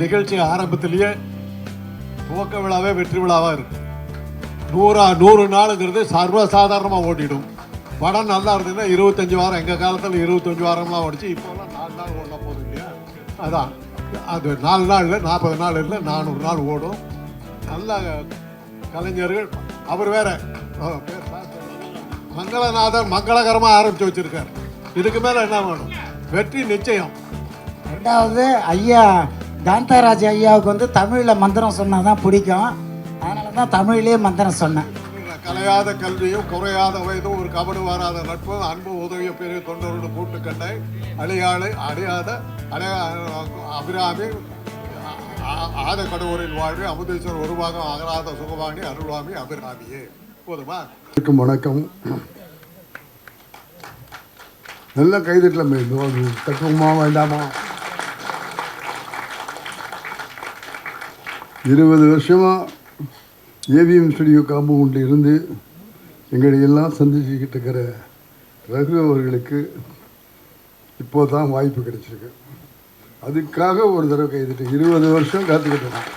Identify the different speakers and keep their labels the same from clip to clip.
Speaker 1: நிகழ்ச்சி ஆரம்பத்திலேயே துவக்க விழாவே வெற்றி விழாவாக இருக்கு. 100 நாளுங்கிறது சர்வசாதாரணமாக ஓடிடும். படம் நல்லா இருந்ததுன்னா 25 வாரம், எங்கள் காலத்தில் 25 வாரம்லாம் ஓடிச்சு. இப்போல்லாம் 4 நாள் ஓட போகுது இல்லையா? அதான் அது 4 நாள் இல்லை, 40 நாள் இல்லை, 400 நாள் ஓடும். நல்ல கலைஞர்கள். அவர் வேற மங்களநாதன் மங்களகரமாக ஆரம்பித்து வச்சிருக்காரு. இதுக்கு மேலே என்ன வேணும்? வெற்றி நிச்சயம்.
Speaker 2: ரெண்டாவது ஐயா காந்தாராஜ் ஐயாவுக்கு தமிழில் மந்திரம் சொன்னால் தான் பிடிக்கும். அதனால தான் தமிழ்லேயே மந்திரம் சொன்னேன்.
Speaker 1: கலையாத கல்வியும் குறையாத வயதும் ஒரு கபடு வராத நட்பும் அன்பு உதவிய பெரிய தொண்டரோடு கூட்டுக்கண்டை அழியாளை அடையாத அபிராமி ஆத கடவுரில் வாழ்வு அமுதேஸ்வரர் உருவாகம் அகராத சுகவாணி அருள்வாமி அபிராமியே. போதுமா?
Speaker 3: வணக்கம். நல்ல கைதட்டலாம் தட்டுவோமா வேண்டாமா? 20 வருஷமாக ஏவிஎம் ஸ்டுடியோ காம்பவுண்டில் இருந்து எங்களை எல்லாம் சந்திச்சுக்கிட்டு இருக்கிற ரகு அவர்களுக்கு இப்போ தான் வாய்ப்பு கிடைச்சிருக்கு. அதுக்காக ஒரு தடவை கைதிட்டு 20 வருஷம் காத்துக்கிட்டேன்.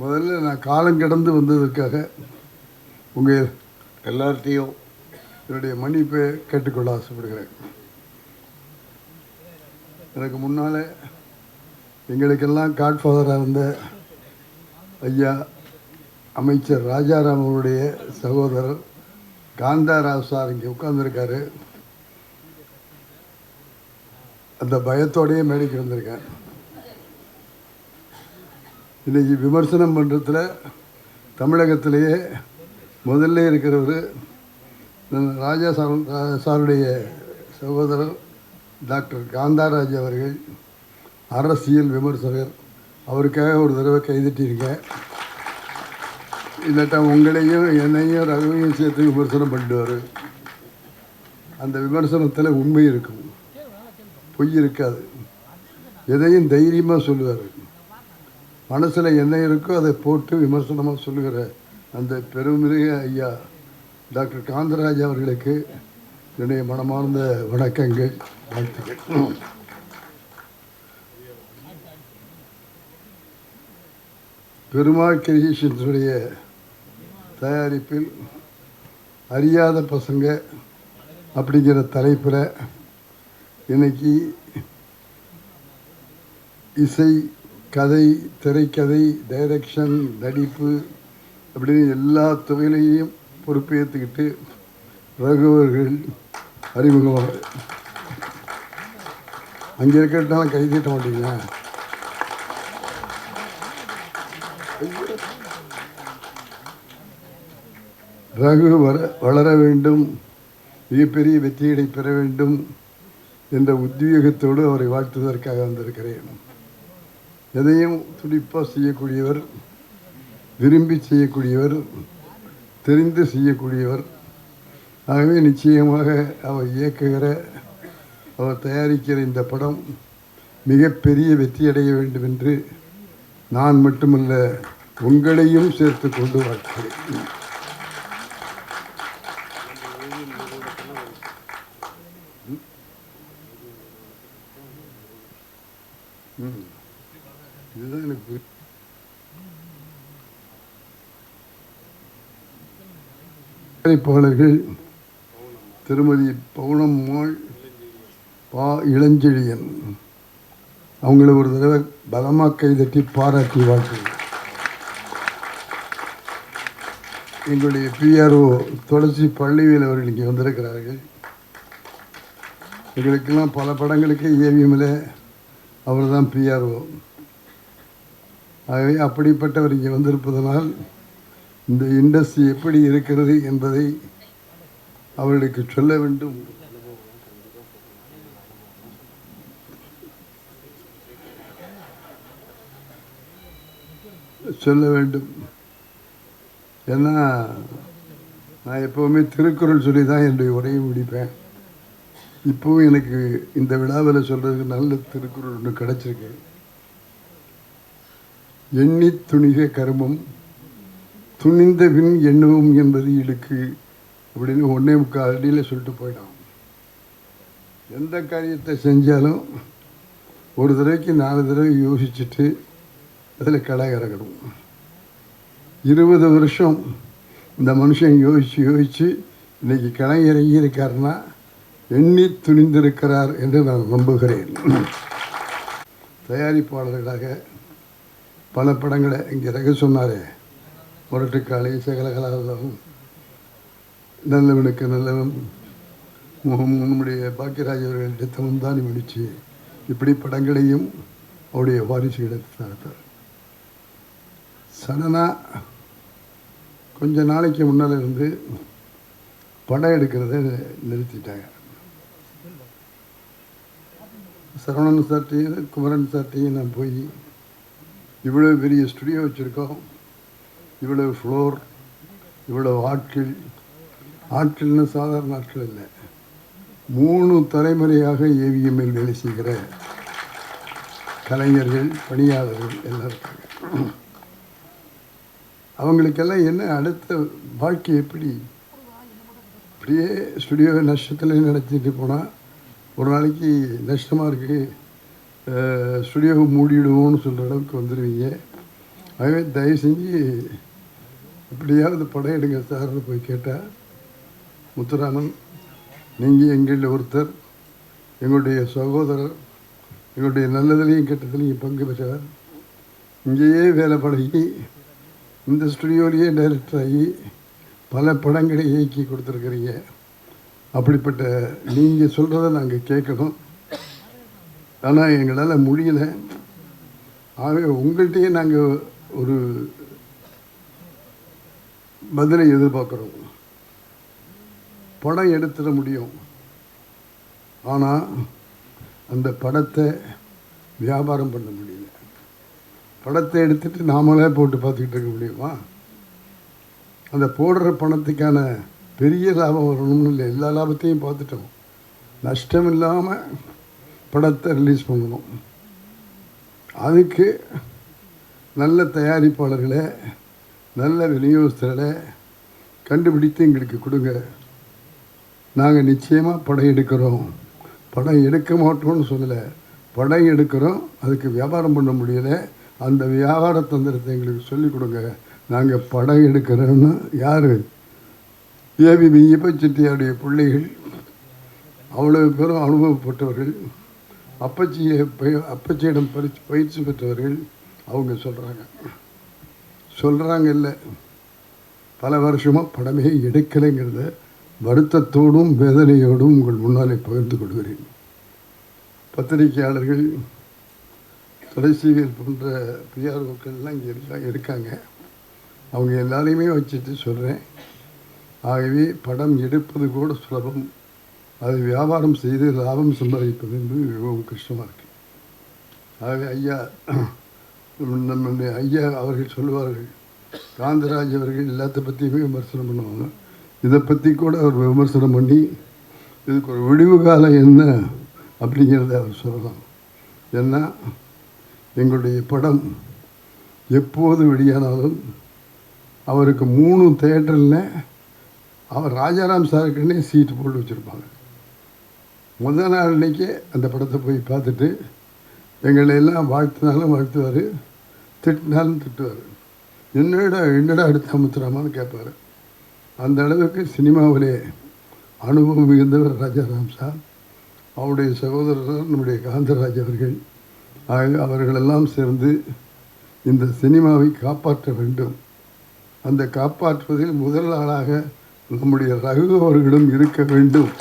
Speaker 3: முதல்ல நான் காலம் கடந்து வந்ததற்காக உங்கள் எல்லார்ட்டையும் என்னுடைய மன்னிப்பை கேட்டுக்கொள்ள ஆசைப்படுகிறேன். எனக்கு முன்னால் எங்களுக்கெல்லாம் காட்ஃபாதராக இருந்த ஐயா அமைச்சர் ராஜாராம் அவருடைய சகோதரர் காந்தாராவ் சார் இங்கே உட்கார்ந்துருக்காரு. அந்த பயத்தோடையே மேடைக்கு வந்திருக்கேன். இன்றைக்கி விமர்சனம் பண்ணுறதுல தமிழகத்திலேயே முதல்ல இருக்கிறவர் ராஜா சாருடைய சகோதரர் டாக்டர் காந்தாராஜ் அவர்கள், அரசியல் விமர்சகர். அவருக்காக ஒரு தடவை கைதட்டியிருக்கேன். இல்லாட்டா உங்களையும் என்னையும் ரகுவையும் சேர்த்து விமர்சனம் பண்ணிடுவார். அந்த விமர்சனத்தில் உண்மை இருக்கும், பொய் இருக்காது. எதையும் தைரியமாக சொல்லுவார். மனசில் என்ன இருக்கோ அதை போட்டு விமர்சனமாக சொல்லுகிற அந்த பெருமிக ஐயா டாக்டர் காந்தராஜ் அவர்களுக்கு என்னுடைய மனமார்ந்த வணக்கங்கள், வாழ்த்துக்கள். பெருமாள் கிரியேஷன்ஸுடைய தயாரிப்பில் அறியாத பசங்க அப்படிங்கிற தலைப்பில் இன்னைக்கு இசை, கதை, திரைக்கதை, டைரக்ஷன், நடிப்பு அப்படின்னு எல்லா துறையிலையும் பொறுப்பேற்றுக்கிட்டு ரகுவர்கள் அறிமுகமாக அங்கே இருக்கிறதாலும் கை தட்ட மாட்டீங்களா? ரகு வளர வேண்டும், மிகப்பெரிய வெற்றியடை பெற வேண்டும் என்ற உத்வேகத்தோடு அவரை வாழ்த்துவதற்காக வந்திருக்கிறேன். எதையும் துடிப்பாக செய்யக்கூடியவர், விரும்பி செய்யக்கூடியவர், தெரிந்து செய்யக்கூடியவர். ஆகவே நிச்சயமாக அவர் இயக்குகிற, அவர் தயாரிக்கிற இந்த படம் மிகப்பெரிய வெற்றியடைய வேண்டும் என்று நான் மட்டுமல்ல உங்களையும் சேர்த்து கொண்டு வாழ்க்கிறேன். இதுதான் எனக்கு தயாரிப்பாளர்கள் திருமதி பவுனம்மாள், பா இளஞ்செழியன் அவங்கள ஒரு தடவை பலமாக கைதட்டி பாராட்டி வாழ்த்துங்கள். எங்களுடைய பிஆர்ஓ துளசி பள்ளிவேல் அவர்கள் இங்கே வந்திருக்கிறார்கள். எங்களுக்கெல்லாம் பல படங்களுக்கு ஏவிஎம்மில் அவர் தான் பிஆர்ஓ. ஆகவே அப்படிப்பட்டவர் இங்கே வந்திருப்பதனால் இந்த இண்டஸ்ட்ரி எப்படி இருக்கிறது என்பதை அவர்களுக்கு சொல்ல வேண்டும். ஏன்னா நான் எப்போவுமே திருக்குறள் சொல்லி தான் என்னுடைய உரையை முடிப்பேன். இப்போவும் எனக்கு இந்த விழாவில் சொல்கிறதுக்கு நல்ல திருக்குறள் ஒன்று கிடச்சிருக்கு. எண்ணி துணிக கருமம் துணிந்த பின் எண்ணுவோம் என்பது இழுக்கு அப்படின்னு 1.25 அடியில் சொல்லிட்டு போயிடான். எந்த காரியத்தை செஞ்சாலும் ஒரு தடவைக்கு 4 தடவை யோசிச்சுட்டு அதில் களை இறங்கணும். 20 வருஷம் இந்த மனுஷன் யோசித்து இன்னைக்கு களை இறங்கி இருக்காருன்னா எண்ணி துணிந்திருக்கிறார் என்று நான் நம்புகிறேன். தயாரிப்பாளர்களாக பல படங்களை இங்கே ரக சொன்னாரே, முரட்டுக்காளி, சகலகலாவும், நல்லவனுக்கு நல்லவன், நம்முடைய பாக்கியராஜ் அவர்கள் எடுத்த முந்தானி முடிச்சு, இப்படி படங்களையும் அவருடைய வாரிசு எடுத்து நடத்தார். சடனாக கொஞ்ச நாளைக்கு முன்னால் இருந்து படம் எடுக்கிறத நிறுத்திட்டாங்க. சரவணன் சார்ட்டையும் குமரன் சார்ட்டையும் நான் போய் இவ்வளோ பெரிய ஸ்டுடியோ வச்சுருக்கோம், இவ்வளோ ஃப்ளோர், இவ்வளோ ஆட்கள்னு சாதாரண ஆட்கள் இல்லை, 3 தலைமுறையாக ஏவிஎம்மில் வேலை செய்கிற கலைஞர்கள், பணியாளர்கள் எல்லாம் இருக்காங்க. அவங்களுக்கெல்லாம் என்ன அடுத்த வாழ்க்கை எப்படி? இப்படியே ஸ்டுடியோவை நஷ்டத்தில் நடத்திட்டு போனால் ஒரு நாளைக்கு நஷ்டமாக இருக்குது, ஸ்டுடியோவை மூடிடுவோம்னு சொல்கிற அளவுக்கு வந்துடுவீங்க. ஆகவே தயவு செஞ்சு எப்படியாவது படம் எடுங்க சார்னு போய் கேட்டால், முத்துராமன் நீங்கள் எங்களில் ஒருத்தர், எங்களுடைய சகோதரர், எங்களுடைய நல்லதுலேயும் கெட்டதுலேயும் பங்கு பெற்றவர், இங்கேயே வேலை பழகி இந்த ஸ்டுடியோலேயே டைரக்டர் ஆகி பல படங்களை இயக்கி கொடுத்துருக்குறீங்க. அப்படிப்பட்ட நீங்கள் சொல்கிறத நாங்கள் கேட்கணும், ஆனால் எங்களால் முடியல. ஆகவே உங்கள்கிட்டயே நாங்கள் ஒரு பதிலை எதிர்பார்க்குறோம். படம் எடுத்துட முடியும், ஆனால் அந்த படத்தை வியாபாரம் பண்ண முடியல. படத்தை எடுத்துட்டு நாமளே போட்டு பார்த்துக்கிட்டு இருக்க முடியுமா? அந்த போடுற பணத்துக்கான பெரிய லாபம் வரணும்னு இல்லை, எல்லா லாபத்தையும் பார்த்துட்டோம். நஷ்டம் இல்லாமல் படத்தை ரிலீஸ் பண்ணணும். அதுக்கு நல்ல தயாரிப்பாளர்களை, நல்ல விநியோகஸ்தர்களை கண்டுபிடித்து எங்களுக்கு கொடுங்க. நாங்கள் நிச்சயமாக படம் எடுக்கிறோம். படம் எடுக்க மாட்டோம்னு சொல்லலை, படம் எடுக்கிறோம். அதுக்கு வியாபாரம் பண்ண முடியலை, அந்த வியாபார தந்திரத்தை எங்களுக்கு சொல்லிக் கொடுங்க. நாங்கள் படம் எடுக்கிறோன்னு யார்? ஏவி மெய்யப்ப செட்டியாருடைய பிள்ளைகள் அவ்வளோ பேரும் அனுபவப்பட்டவர்கள், அப்பச்சியிடம் பயிற்சி பெற்றவர்கள். அவங்க சொல்கிறாங்க இல்லை, பல வருஷமாக படமே எடுக்கலைங்கிறத வருத்தத்தோடும் வேதனையோடும் உங்கள் முன்னாலே பகிர்ந்து கொள்கிறேன். பத்திரிகையாளர்கள், தொலைசீவியல் போன்ற பிஆர்ஓக்கள்லாம் இங்கே இருக்காங்க. அவங்க எல்லாரையுமே வச்சுட்டு சொல்கிறேன். ஆகவே படம் எடுப்பது கூட சுலபம், அதை வியாபாரம் செய்து லாபம் சம்பாதிப்பது என்பது மிகவும் கஷ்டமாக இருக்குது. ஆகவே நம்முடைய ஐயா அவர்கள் சொல்லுவார்கள், காந்தராஜ் அவர்கள் எல்லாத்த பற்றியுமே விமர்சனம் பண்ணுவாங்க. இதை பற்றி கூட அவர் விமர்சனம் பண்ணி இதுக்கு ஒரு விடிவு காலம் என்ன அப்படிங்கிறத அவர் சொல்லலாம். ஏன்னா எங்களுடைய படம் எப்போது வெளியானாலும் அவருக்கு 3 தியேட்டரில் அவர் ராஜாராம் சாருக்குன்னே சீட்டு போட்டு வச்சுருப்பாங்க. முதல் நாள் அன்றைக்கே அந்த படத்தை போய் பார்த்துட்டு எங்களை எல்லாம் வாழ்த்தினாலும் வாழ்த்துவார், திட்டினாலும் திட்டுவார். என்னடா அடுத்த முத்துராமான்னு கேட்பார். அந்த அளவுக்கு சினிமாவிலே அனுபவம் மிகுந்தவர் ராஜாராம் சார். அவருடைய சகோதரர் நம்முடைய காந்தராஜ் அவர்கள். அவர்களெல்லாம் சேர்ந்து இந்த சினிமாவை காப்பாற்ற வேண்டும். அந்த காப்பாற்றுவதில் முதல் ஆளாக நம்முடைய ரகு அவர்களும் இருக்க வேண்டும்.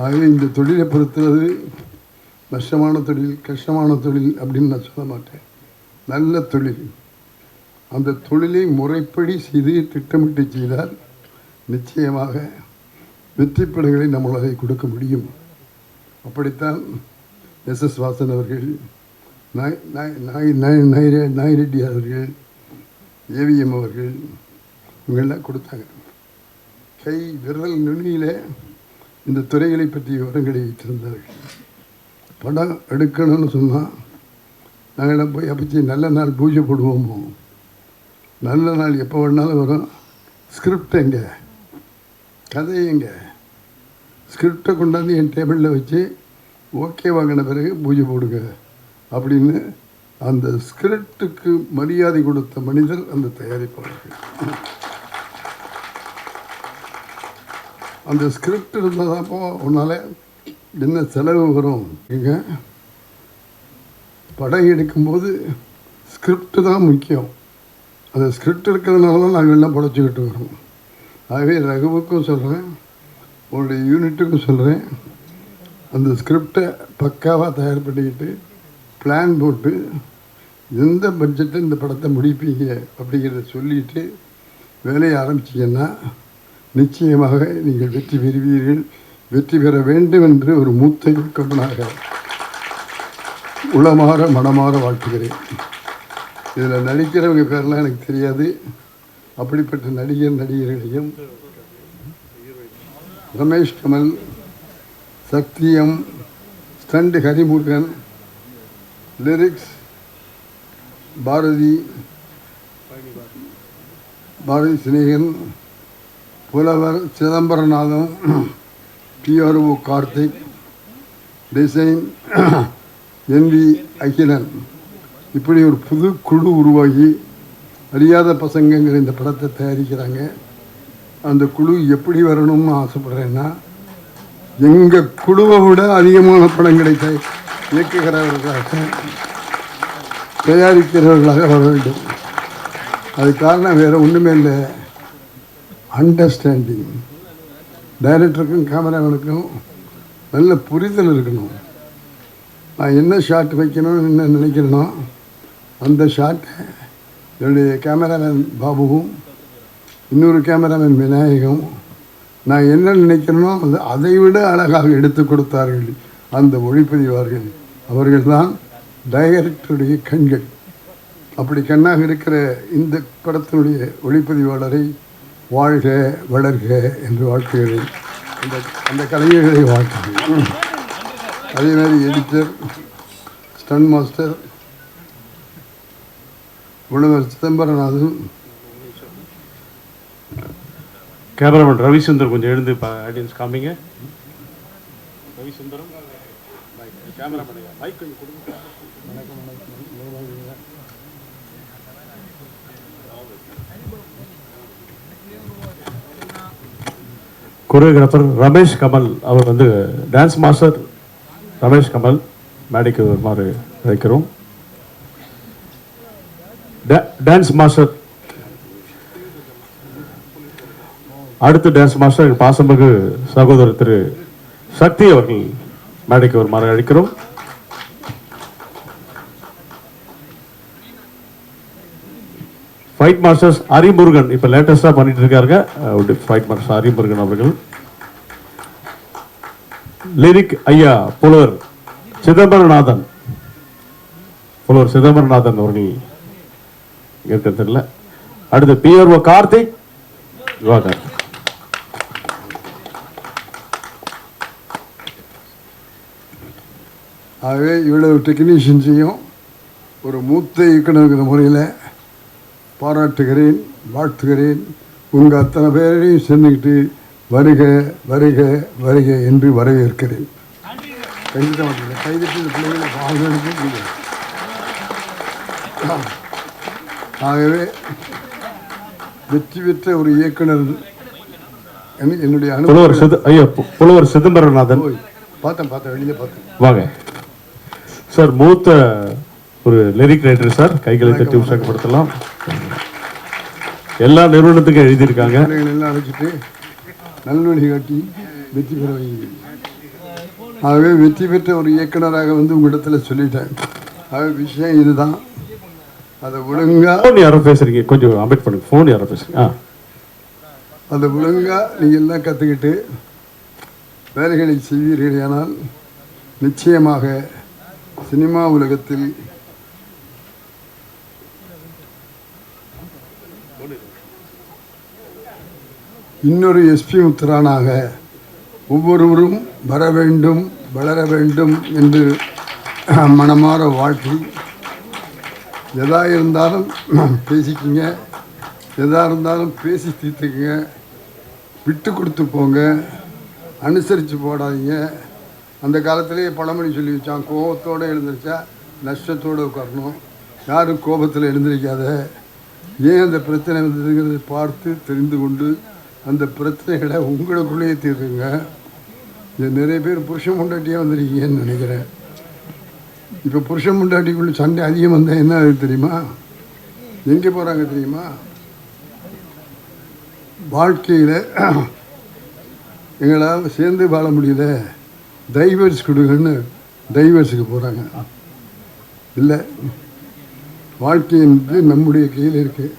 Speaker 3: ஆகவே இந்த தொழிலை பொறுத்தது நஷ்டமான தொழில், கஷ்டமான தொழில் அப்படின்னு நான் சொல்ல மாட்டேன். நல்ல தொழில். அந்த தொழிலை முறைப்படி செய்து திட்டமிட்டு செய்தால் நிச்சயமாக வெற்றி படங்களை நம்மளால் கொடுக்க முடியும். அப்படித்தான் எஸ்எஸ் வாசன் அவர்கள், நாயிரெட்டி அவர்கள், ஏவிஎம் அவர்கள் இவங்கெல்லாம் கொடுத்தாங்க. கை விரல் நுனியில் இந்த துறைகளை பற்றிய விவரங்களை வைத்திருந்தார்கள். படம் எடுக்கணும்னு சொன்னால் நாங்கள் போய் அப்பச்சி நல்ல நாள் பூஜை போடுவோமோ, நல்ல நாள் எப்போ வேணாலும் வரும், ஸ்கிரிப்ட் எங்கே, கதை எங்கே, ஸ்கிரிப்டை கொண்டாந்து என் டேபிளில் வச்சு ஓகே வாங்கின பிறகு பூஜை போடுங்க அப்படின்னு அந்த ஸ்கிரிப்டுக்கு மரியாதை கொடுத்த மனிதர் அந்த தயாரிப்பாளர்கள். அந்த ஸ்கிரிப்ட் இருந்தால் தான்ப்போ உன்னால் என்ன செலவு வரும். இங்கே படம் எடுக்கும்போது ஸ்கிரிப்டு தான் முக்கியம். அந்த ஸ்கிரிப்ட் இருக்கிறதுனால தான் நாங்கள் எல்லாம் புடச்சிக்கிட்டு வரோம். ஆகவே ரகுவுக்கும் சொல்கிறேன், உங்களுடைய யூனிட்டுக்கும் சொல்கிறேன், அந்த ஸ்கிரிப்டை பக்காவாக தயார் பண்ணிக்கிட்டு பிளான் போட்டு எந்த பட்ஜெட்டில் இந்த படத்தை முடிப்பீங்க அப்படிங்கிறத சொல்லிவிட்டு வேலையை ஆரம்பிச்சிங்கன்னா நிச்சயமாக நீங்கள் வெற்றி பெறுவீர்கள். வெற்றி பெற வேண்டும் என்று ஒரு மூத்த இயக்குனராக உளமாற மனமாற வாழ்த்துகிறேன். இதில் நடிக்கிறவங்க பேரெலாம் எனக்கு தெரியாது. அப்படிப்பட்ட நடிகர்களையும் ரமேஷ் கமல், சத்தியம், ஸ்டண்ட் ஹரிமுருகன், லிரிக்ஸ் பாரதி சிநேகன், புலவர் Chidambaranathan, PRO Karthik, design NV Akilan, இப்படி ஒரு புது குழு உருவாகி அறியாத பசங்கங்கிற இந்த படத்தை தயாரிக்கிறாங்க. அந்த குழு எப்படி வரணும்னு ஆசைப்படுறேன்னா, எங்கள் குழுவை விட அதிகமான படங்களை இயக்குகிறவர்களாக தயாரிக்கிறவர்களாக வர வேண்டும். அது காரணம் வேறு ஒன்றுமே இல்லை, அண்டர்ஸ்டாண்டிங். டைரக்டருக்கும் கேமராமேனுக்கும் நல்ல புரிதல் இருக்கணும். நான் என்ன ஷாட் வைக்கணும்னு என்ன நினைக்கிறேனோ அந்த ஷாட்டை என்னுடைய கேமராமேன் பாபுவும் இன்னொரு கேமராமேன் விநாயகம் நான் என்ன நினைக்கிறேனோ அதை விட அழகாக எடுத்து கொடுத்தார்கள் அந்த ஒளிப்பதிவார்கள். அவர்கள்தான் டைரக்டருடைய கண்கள். அப்படி கண்ணாக இருக்கிற இந்த படத்தினுடைய ஒளிப்பதிவாளரை வாழ்க வளர்க என்று வாழ்த்துகிறேன். அந்த கலைஞர்களை வாழ்த்துகிறேன். அதே மாதிரி எடிட்டர், ஸ்டன் மாஸ்டர், புலவர் சிதம்பரநாதன்,
Speaker 4: கேமராமேன் ரவிசுந்தர் கொஞ்சம் எழுந்து ஆடியன்ஸ் காமிங்க. ரவிசுந்தரம் கேமராமேன் மைக் கொஞ்சம் கொடுங்க. கொரியோகிராஃபர் ரமேஷ் கமல் அவர் வந்து டான்ஸ் மாஸ்டர் ரமேஷ் கமல் மேடைக்கு வருமாறு அழைக்கிறோம். டான்ஸ் மாஸ்டர் அடுத்த டான்ஸ் மாஸ்டர் பாசமிகு சகோதரர் திரு சக்தி அவர்கள் மேடைக்கு வருமாறு அழைக்கிறோம். ஃபைட் மாஸ்டர்ஸ் ஹரிமுருகன் இப்ப லேட்டஸ்டா பண்ணிட்டு இருக்காருங்க. ஃபைட் மாஸ்டர் ஹரிமுருகன் அவர்கள். லிரிக் ஐயா புலவர் சிதம்பரநாதன் அவர்கள் இருக்கிறதில்ல. அடுத்து PRO கார்த்திக் திவாகர்.
Speaker 3: ஆகவே இவ்வளவு டெக்னீஷியன்ஸையும் ஒரு மூத்த இயக்குநர்கிற முறையில் பாராட்டுகிறேன், வாழ்த்துகிறேன். உங்கள் அத்தனை பேரையும் சேர்ந்துக்கிட்டு வருக வருக வருக என்று வரவேற்கிறேன். கைதிட்டு இந்த பிள்ளைகளை வாழ்க்கை. ஆகவே வெற்றி பெற்ற ஒரு இயக்குனர் என்னுடைய
Speaker 4: புலவர் சிதம்பரநாதன்
Speaker 3: பார்த்தேன் வெளியில பார்த்தேன்.
Speaker 4: வாங்க சார். மூத்த ஒரு லிரிக் ரைட்டர் சார். கைகளை தட்டி உற்சாகப்படுத்தலாம். எல்லா நிறுவனத்துக்கும் எழுதியிருக்காங்க.
Speaker 3: எல்லாம் அழைச்சிட்டு நல்வழி காட்டி வெற்றி பெற வைங்க. ஆகவே வெற்றி பெற்ற ஒரு இயக்குனராக வந்து உங்களிடத்துல சொல்லிட்டேன். ஆகவே விஷயம் இதுதான். அதை ஒழுங்கா
Speaker 4: யாரோ பேசுறீங்க, கொஞ்சம் அப்டேட் பண்ணுங்க. ஃபோன் யாரோ பேசுறீங்க.
Speaker 3: அதை ஒழுங்கா நீங்கள் எல்லாம் கற்றுக்கிட்டு வேலைகளை செய்வீர்களானால் நிச்சயமாக சினிமா உலகத்தில் இன்னொரு SP முத்துரானாக ஒவ்வொருவரும் வர வேண்டும், வளர வேண்டும் என்று மனமாற வாழ்த்தி, எதா இருந்தாலும் பேசிக்கிங்க, எதா இருந்தாலும் பேசி தீர்த்துக்குங்க, விட்டு கொடுத்து போங்க. அனுசரித்து போடாதீங்க. அந்த காலத்திலேயே பழமொழி சொல்லி வச்சான், கோபத்தோடு எழுந்திரிச்சா நஷ்டத்தோடு உட்காரணும். யாரும் கோபத்தில் எழுந்திரிக்காத. ஏன் அந்த பிரச்சனை வந்ததுங்கிறத பார்த்து தெரிந்து கொண்டு அந்த பிரச்சனைகளை உங்களுக்குள்ளேயே தீர்க்குங்க. நிறைய பேர் புருஷன் முண்டாட்டியாக வந்திருக்கீங்கன்னு நினைக்கிறேன். இப்போ புருஷன் முண்டாட்டிக்குள்ளே சண்டை அதிகம் வந்தால் என்ன ஆகுது தெரியுமா? எங்கே போகிறாங்க தெரியுமா? வாழ்க்கையில் எங்களால் சேர்ந்து வாழ முடியல, டைவர்ஸ் கொடுங்கன்னு டைவர்ஸுக்கு போகிறாங்க. இல்லை, வாழ்க்கை என்பது நம்முடைய கையில் இருக்குது.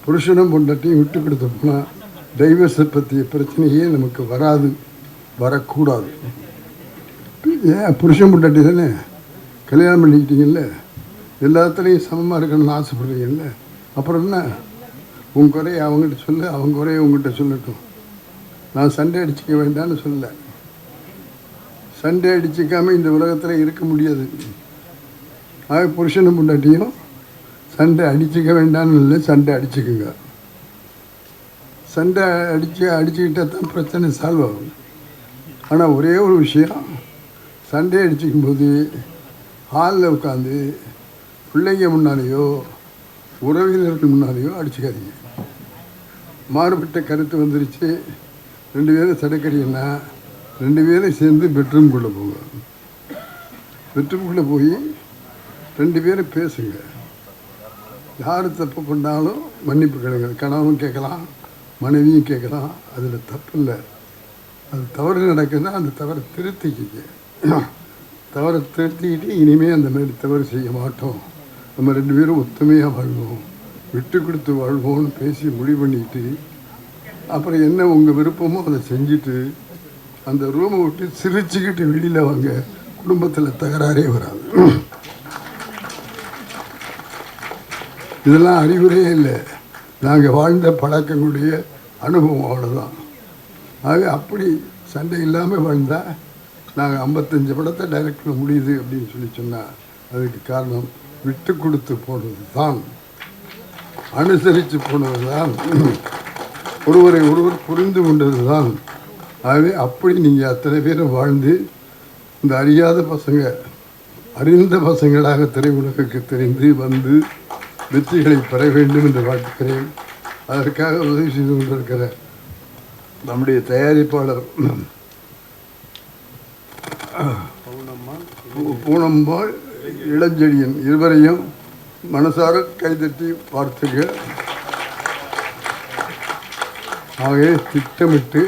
Speaker 3: புருஷனும் பொண்டாட்டியும் விட்டு கொடுத்து போனால் டைவர்ஸை பற்றிய பிரச்சனையே நமக்கு வராது, வரக்கூடாது. ஏன் புருஷன் பொண்டாட்டி தானே கல்யாணம் பண்ணிக்கிட்டீங்கல்ல, எல்லாத்துலேயும் சமமாக இருக்கணும்னு ஆசைப்படுறீங்கல்ல, அப்புறம் என்ன? உங்கள் குறைய அவங்ககிட்ட சொல்ல, அவங்க குறைய உங்கள்கிட்ட சொல்லட்டும். நான் சண்டை அடிச்சிக்க வேண்டாம்னு சொல்ல. சண்டை அடிச்சிக்காமல் இந்த உலகத்தில் இருக்க முடியாது. ஆக புருஷனும் பொண்டாட்டியும் சண்டை அடிச்சிக்க வேண்டாம்னு இல்லை, சண்டை அடிச்சுக்குங்க. சண்டை அடிச்சுக்கிட்டால் தான் பிரச்சனை சால்வ் ஆகும். ஆனால் ஒரே ஒரு விஷயம், சண்டை அடிச்சிக்கும் போது ஹாலில் உட்காந்து பிள்ளைங்க முன்னாலேயோ உறவினர்கள் முன்னாலேயோ அடிச்சுக்காதீங்க. மாறுபட்ட கருத்து வந்துருச்சு, 2 பேரும் சடைக்கடின்னா 2 பேரும் சேர்ந்து பெட்ரூம்குள்ளே போங்க. பெட்ரூம்குள்ளே போய் 2 பேரும் பேசுங்க. யார் தப்பு பண்ணாலும் மன்னிப்பு கேளுங்க. கணவனும் கேட்கலாம், மனைவியும் கேட்கலாம். அதில் தப்பு இல்லை. அது தவறு நடக்குதுன்னா அந்த தவறை திருத்திக்கிங்க. தவறை திருத்திக்கிட்டு இனிமேல் அந்த மாதிரி தவறு செய்ய மாட்டோம், நம்ம 2 பேரும் ஒத்துமையாக வாழ்வோம், விட்டு கொடுத்து வாழ்வோம்னு பேசி முடிவு பண்ணிக்கிட்டு அப்புறம் என்ன உங்கள் விருப்பமோ அதை செஞ்சுட்டு அந்த ரூமை விட்டு சிரிச்சுக்கிட்டு வெளியில் வாங்க. குடும்பத்தில் தகராறே வராது. இதெல்லாம் அறிவுரையே இல்லை, நாங்கள் வாழ்ந்த பழக்கங்களுடைய அனுபவம், அவ்வளோதான். ஆக அப்படி சண்டை இல்லாமல் வாழ்ந்தால் நாங்கள் 55 படத்தை டைரக்ட் பண்ண முடியுது அப்படின்னு சொன்னால் அதுக்கு காரணம் விட்டு கொடுத்து போனது தான், அனுசரித்து போனது தான், ஒருவரை ஒருவர் புரிந்து கொண்டது தான். ஆகவே அப்படி நீங்கள் அத்தனை பேரும் வாழ்ந்து இந்த அறியாத பசங்க அறிந்த பசங்களாக திரையுலகுக்கு தெரிந்து வந்து வெற்றிகளை பெற வேண்டும் என்று வாழ்த்துக்கிறேன். அதற்காக உதவி செய்து கொண்டிருக்கிற நம்முடைய தயாரிப்பாளர் பூனம்பாள், இளஞ்செழியன் இருவரையும் மனசார கைதட்டி பார்த்துக்க. ஆகவே திட்டமிட்டு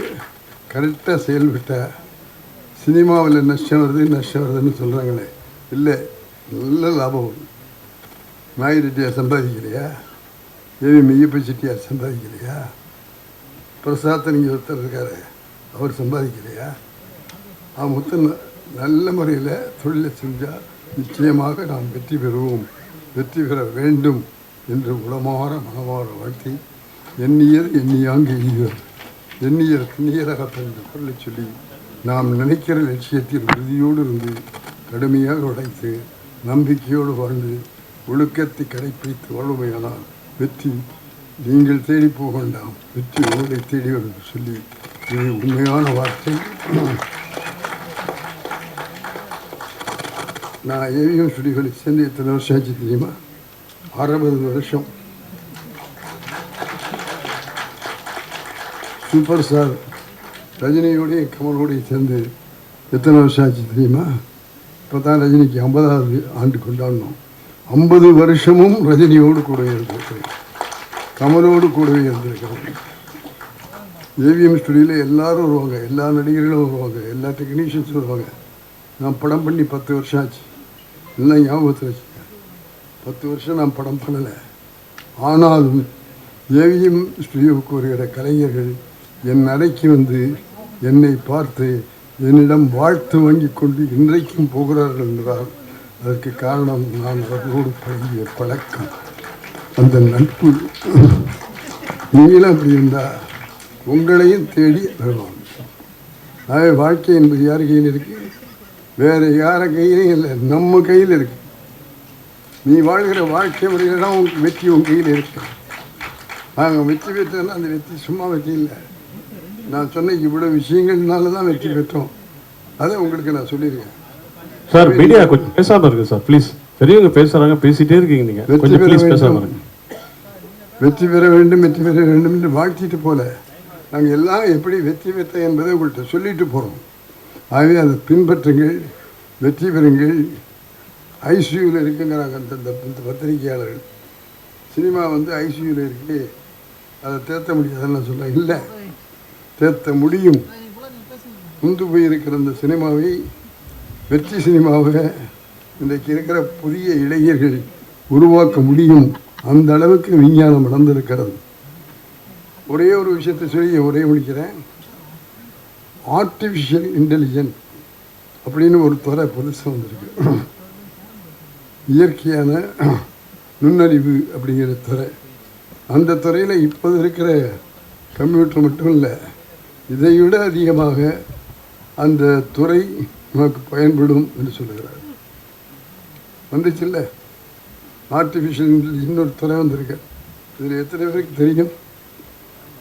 Speaker 3: கரெக்டாக செயல்பட்ட சினிமாவில் நஷ்டம் வருதுன்னு சொல்கிறாங்களே, இல்லை, நல்ல லாபம். நாய் ரெட்டியார் சம்பாதிக்கலையா? ஏவி மெய்யப்ப செட்டியார் சம்பாதிக்கலையா? பிரசாத்தன் இங்கே ஒருத்தர் இருக்கார், அவர் சம்பாதிக்கலையா? மொத்தம் நல்ல முறையில் தொழிலை செஞ்சால் நிச்சயமாக நாம் வெற்றி பெறுவோம், வெற்றி பெற வேண்டும் என்று உளமாற மனமாற வாழ்த்தி, எண்ணியர் எண்ணியாங்க எய்தியர், எண்ணியர் திண்ணியராக என்ற பொருளை சொல்லி நாம் நினைக்கிற லட்சியத்தில் உறுதியோடு இருந்து கடுமையாக உழைத்து நம்பிக்கையோடு வாழ்ந்து ஒழுக்கத்தை கடைப்பிடித்து வாழ்மையானால் வெற்றி நீங்கள் தேடி போக வேண்டாம், வெற்றி உங்களை தேடி வரும் சொல்லி இது உண்மையான வார்த்தை. நான் ஏவிஎம் ஸ்டுடியோவில் சேர்ந்து எத்தனை வருஷம் ஆச்சு தெரியுமா? 60 வருஷம். சூப்பர் ஸ்டார் ரஜினியோடையும் கமலோடையும் சேர்ந்து எத்தனை வருஷம் ஆச்சு தெரியுமா? இப்போ தான் ரஜினிக்கு 50வது ஆண்டு கொண்டாடணும். 50 வருஷமும் ரஜினியோடு கூடவே இருந்திருக்கிறேன், கமலோடு கூடவே இருந்திருக்கிறேன். ஏவிஎம் ஸ்டுடியோவில் எல்லோரும் வருவாங்க, எல்லா நடிகர்களும் வருவாங்க, எல்லா டெக்னீஷியன்ஸும் வருவாங்க. நான் படம் பண்ணி 10 வருஷம் ஆச்சு, எல்லாம் ஞாபகத்தில் வச்சுக்கேன். 10 வருஷம் நான் படம் பண்ணலை. ஆனாலும் ஏவிஎம் ஸ்டுடியோவுக்கு வருகிற கலைஞர்கள் என் அறைக்கு வந்து என்னை பார்த்து என்னிடம் வாழ்த்து வாங்கி கொண்டு இன்றைக்கும் போகிறார்கள் என்றால் அதற்கு காரணம் நான் அவர்களோடு பழகிய பழக்கம், அந்த நட்பு. நீங்களும் அப்படி இருந்தால் உங்களையும் தேடி வருவாங்க. ஆகவே வாழ்க்கை என்பது யார் கையில் இருக்கு? வேறு யார கையிலையும் இல்லை, நம்ம கையில் இருக்கு. நீ வாழ்கிற வாழ்க்கை முறையில் தான் உங்களுக்கு வெற்றி உன் கையில் இருக்கு. நாங்கள் வெற்றி பெற்றோன்னா அந்த வெற்றி சும்மா வெற்றி இல்லை, நான் சொன்ன இவ்வளோ விஷயங்கள்னால தான் வெற்றி பெற்றோம். அதை உங்களுக்கு நான் சொல்லியிருக்கேன்.
Speaker 4: சார் மீடியா கொஞ்சம் பேசாம இருக்கு சார் ப்ளீஸ். பெரியவங்க பேசுறாங்க, பேசிட்டே இருக்கீங்க நீங்க. கொஞ்சம் ப்ளீஸ் பேசாம இருங்க.
Speaker 3: வெற்றி பெற வேண்டும், வெற்றி பெற வேண்டும் என்று வாழ்த்திட்டு போல நாங்கள் எல்லாம் எப்படி வெற்றி பெற்ற என்பதை உங்கள்கிட்ட சொல்லிட்டு போகிறோம். ஆகவே அதை பின்பற்றுங்கள், வெற்றி பெறுங்கள். ஐசியூவில் இருக்குங்கிறாங்க அந்த பத்திரிகையாளர்கள். சினிமா வந்து ஐசியூவில் இருக்கு, அதை தேர்த்த முடியாதுன்னு சொல்ல இல்லை, தேர்த்த முடியும். முந்து போயிருக்கிற அந்த சினிமாவை, வெற்றி சினிமாவை இன்றைக்கு இருக்கிற புதிய இளைஞர்கள் உருவாக்க முடியும். அந்த அளவுக்கு விஞ்ஞானம் வளர்ந்திருக்கிறது. ஒரே ஒரு விஷயத்தை சொல்லி ஒரே முடிக்கிறேன். ஆர்டிஃபிஷியல் இன்டெலிஜென்ஸ் அப்படின்னு ஒரு துறை புதுசாக வந்திருக்கு. இயற்கையான நுண்ணறிவு அப்படிங்கிற துறை. அந்த துறையில் இப்போது இருக்கிற கம்ப்யூட்டர் மட்டும் இல்லை, இதைவிட அதிகமாக அந்த துறை நமக்கு பயன்படும் என்று சொல்லுகிறார். வந்துச்சுல்ல ஆர்டிஃபிஷியல் இன்டெலிஜென்ஸ் இன்னொரு துறை வந்திருக்கு. இதில் எத்தனை பேருக்கு தெரியும்?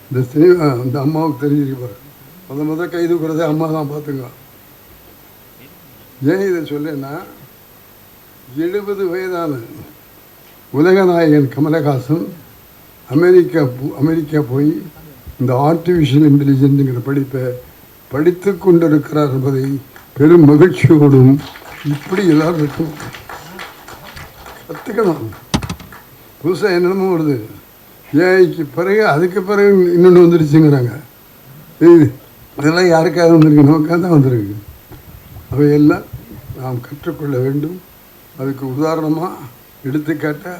Speaker 3: இந்த சினிமா அந்த அம்மாவுக்கு தெரிஞ்சிருக்கு பாரு. முத கைது கொடுத்தே அம்மா தான் பார்த்துங்க. ஏன் இதை சொல்லேன்னா, 70 வயதான உலகநாயகன் கமலஹாசன் அமெரிக்கா போய் இந்த ஆர்டிஃபிஷியல் இன்டெலிஜென்ஸுங்கிற படிப்பை படித்து கொண்டிருக்கிறார் என்பதை பெரும் மகிழ்ச்சியோடும் இப்படி எல்லாரும் இருக்கும் கற்றுக்கணும். புதுசாக என்னென்னமோ வருது. ஏஐக்கு பிறகு அதுக்கு பிறகு இன்னொன்று வந்துருச்சுங்கிறாங்க. அதெல்லாம் யாருக்காக வந்திருக்கு? நமக்காக தான் வந்திருக்கு. அவையெல்லாம் நாம் கற்றுக்கொள்ள வேண்டும். அதுக்கு உதாரணமாக எடுத்துக்காட்ட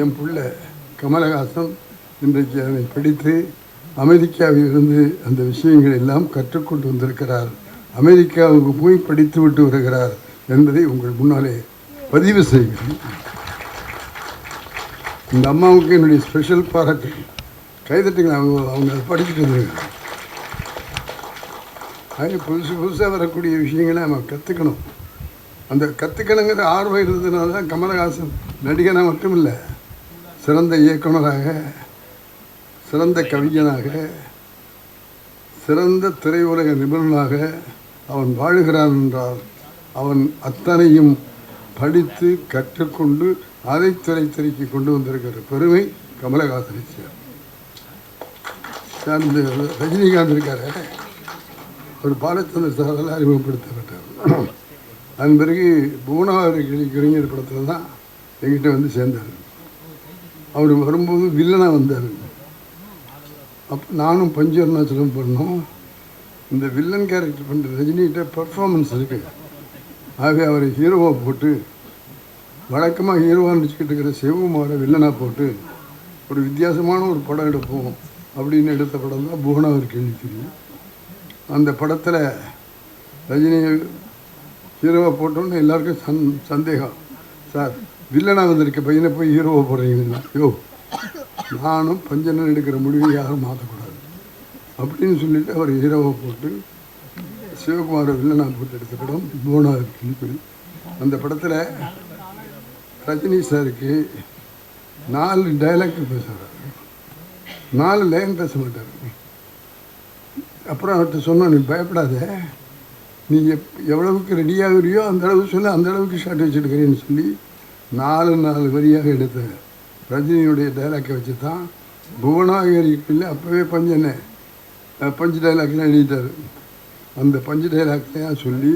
Speaker 3: என் பிள்ளை கமலஹாசன் இன்றைக்கு அதனை படித்து அமெரிக்காவிலிருந்து அந்த விஷயங்கள் எல்லாம் கற்றுக்கொண்டு வந்திருக்கிறார். அமெரிக்காவுக்கு போய் படித்து விட்டு வருகிறார் என்பதை உங்கள் முன்னாலே பதிவு செய்கிறேன். இந்த அம்மாவுக்கு என்னுடைய ஸ்பெஷல் பாராட்டு. கைதட்டுங்க. அவங்க அதை படிச்சுட்டு வந்துருக்காங்க. அது புதுசாக வரக்கூடிய விஷயங்களை நம்ம கற்றுக்கணும். அந்த கற்றுக்கணுங்கிற ஆர்வம் இருந்ததுனால தான் கமலஹாசன் நடிகனாக மட்டும் இல்லை, சிறந்த இயக்குனராக, சிறந்த கவிஞனாக, சிறந்த திரையுலக நிபுணனாக அவன் வாழுகிறான் என்றால் அவன் அத்தனையும் படித்து கற்றுக்கொண்டு அதை திரைக்கு கொண்டு வந்திருக்கிற பெருமை கமலஹாசனை சார். இந்த ரஜினிகாந்த் இருக்காரு, ஒரு பாலச்சந்திர சாரெல்லாம் அறிமுகப்படுத்தப்பட்டார். அதன் பிறகு பூனாவரி கலைஞர் படத்தில் தான் எங்கிட்ட வந்து சேர்ந்தார். அவர் வரும்போது வில்லனாக வந்தார். அப்போ நானும் பஞ்சு அருணாச்சலம் பண்ணோம். இந்த வில்லன் கேரக்டர் பண்ணுற ரஜினிகிட்ட பர்ஃபார்மன்ஸ் இருக்குது. ஆகவே அவரை ஹீரோவாக போட்டு, வழக்கமாக ஹீரோவாக நடிச்சுக்கிட்டு இருக்கிற சிவகுமாரை வில்லனாக போட்டு ஒரு வித்தியாசமான ஒரு படம் எடுப்போம் அப்படின்னு எடுத்த படம் தான் பூனாவரி கேள்விக்குரிய. அந்த படத்தில் ரஜினியை ஹீரோவாக போட்டோன்னு எல்லாருக்கும் சந்தேகம். சார் வில்லனாக வந்திருக்க பையனை போய் ஹீரோவாக போடுறீங்கன்னா, யோ நானும் பஞ்சனன் எடுக்கிற முடிவை யாரும் மாற்றக்கூடாது அப்படின்னு சொல்லிட்டு அவர் ஹீரோவை போட்டு சிவகுமாரை வில்லனாக போட்டு எடுத்த படம் பூனாவரி கேள்விக்குறி. அந்த படத்தில் ரஜினி சாருக்கு 4 டைலாக் பேசுகிறார், 4 லைன் பேச மாட்டார். அப்புறம் அவர்கிட்ட சொன்னோம், நீ பயப்படாத, நீ எவ்வளவுக்கு ரெடியாகிறியோ அந்த அளவுக்கு சொல்லி அந்த அளவுக்கு ஷார்ட் வச்சுருக்கிறேன்னு சொல்லி 4 வரியாக எடுத்த ரஜினியுடைய டைலாக்கை வச்சு தான் புவனாகரிக்குள்ளே அப்போவே பஞ்சு டைலாக்லாம் எழுதிட்டார். அந்த பஞ்சு டைலாக்லாம் சொல்லி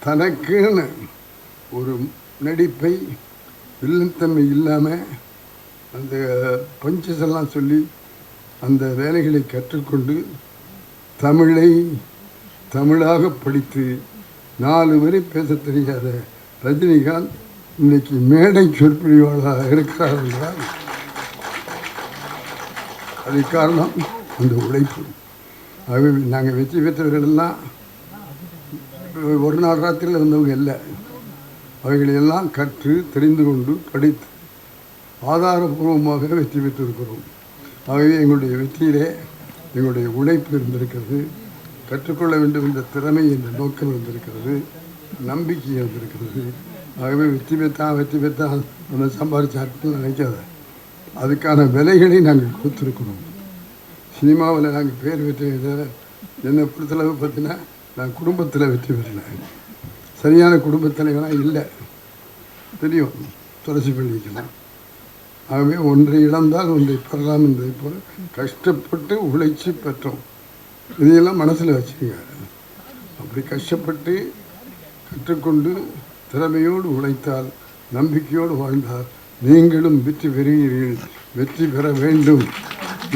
Speaker 3: தனக்குன்னு ஒரு நடிப்பை வில்லத்தன்மை இல்லாமல் அந்த பஞ்சஸ் எல்லாம் சொல்லி அந்த வேலைகளை கற்றுக்கொண்டு தமிழை தமிழாக படித்து 4 வரை பேச தெரியாத ரஜினிகாந்த் இன்னைக்கு மேடை சொற்பொழிவாளராக இருக்கிறார் என்றால் அது காரணம் அந்த உழைப்பு. ஆகவே நாங்கள் வெற்றி பெற்றவர்களெல்லாம் ஒரு நாள் ராத்திரியில் இருந்தவங்க இல்லை. அவைகளையெல்லாம் கற்று தெரிந்து கொண்டு படித்து ஆதாரபூர்வமாக வெற்றி பெற்றிருக்கிறோம். ஆகவே எங்களுடைய வெற்றியிலே எங்களுடைய உழைப்பு இருந்திருக்கிறது, கற்றுக்கொள்ள வேண்டும் என்ற திறமை என்ற நோக்கம் இருந்திருக்கிறது, நம்பிக்கை இருந்திருக்கிறது. ஆகவே வெற்றி பெற்றால் நம்ம சம்பாதிச்சாட்டுன்னு நினைக்காத, அதுக்கான விலைகளை நாங்கள் கொடுத்துருக்கிறோம். சினிமாவில் நாங்கள் பேர் வெற்றி தவிர என்னை பொறுத்தளவு பார்த்தீங்கன்னா நான் குடும்பத்தில் வெற்றி பெறேன். சரியான குடும்பத் தலைவனாக இல்லை, தெரியும் துளசி பள்ளிக்கலாம். ஆகவே ஒன்றை இழந்தால் ஒன்றை பெறலாம் என்பதை போல கஷ்டப்பட்டு உழைச்சி பெற்றோம். இதையெல்லாம் மனசில் வச்சுங்க. அப்படி கஷ்டப்பட்டு கற்றுக்கொண்டு திறமையோடு உழைத்தால், நம்பிக்கையோடு வாழ்ந்தால் நீங்களும் வெற்றி பெறுகிறீர்கள். வெற்றி பெற வேண்டும்.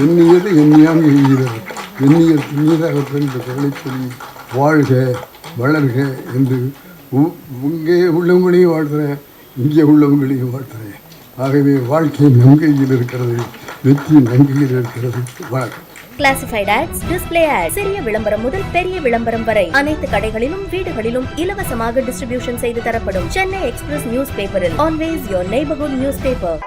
Speaker 3: எண்ணியது எண்ணியாக எய்கிறது, எண்ணியது நீராக பெற்ற குரலை சொல்லி வாழ்க வளர்க என்று இங்கே உள்ளவங்களையும் வாழ்த்துறேன், இங்கே உள்ளவங்களையும் வாழ்த்துறேன். ஆகவே வாழ்க்கை நங்கையில் இருக்கிறது, வெற்றி நங்கையில் இருக்கிறது. வணக்கம்.
Speaker 5: கிளாசிஃபைட் ஆட்ஸ், டிஸ்ப்ளே ஆட்ஸ், சிறிய விளம்பரம் முதல் பெரிய விளம்பரம் வரை அனைத்து கடைகளிலும் வீடுகளிலும் இலவசமாக டிஸ்ட்ரிபியூஷன் செய்து தரப்படும். சென்னை எக்ஸ்பிரஸ் நியூஸ் பேப்பரில் always your neighbourhood news paper.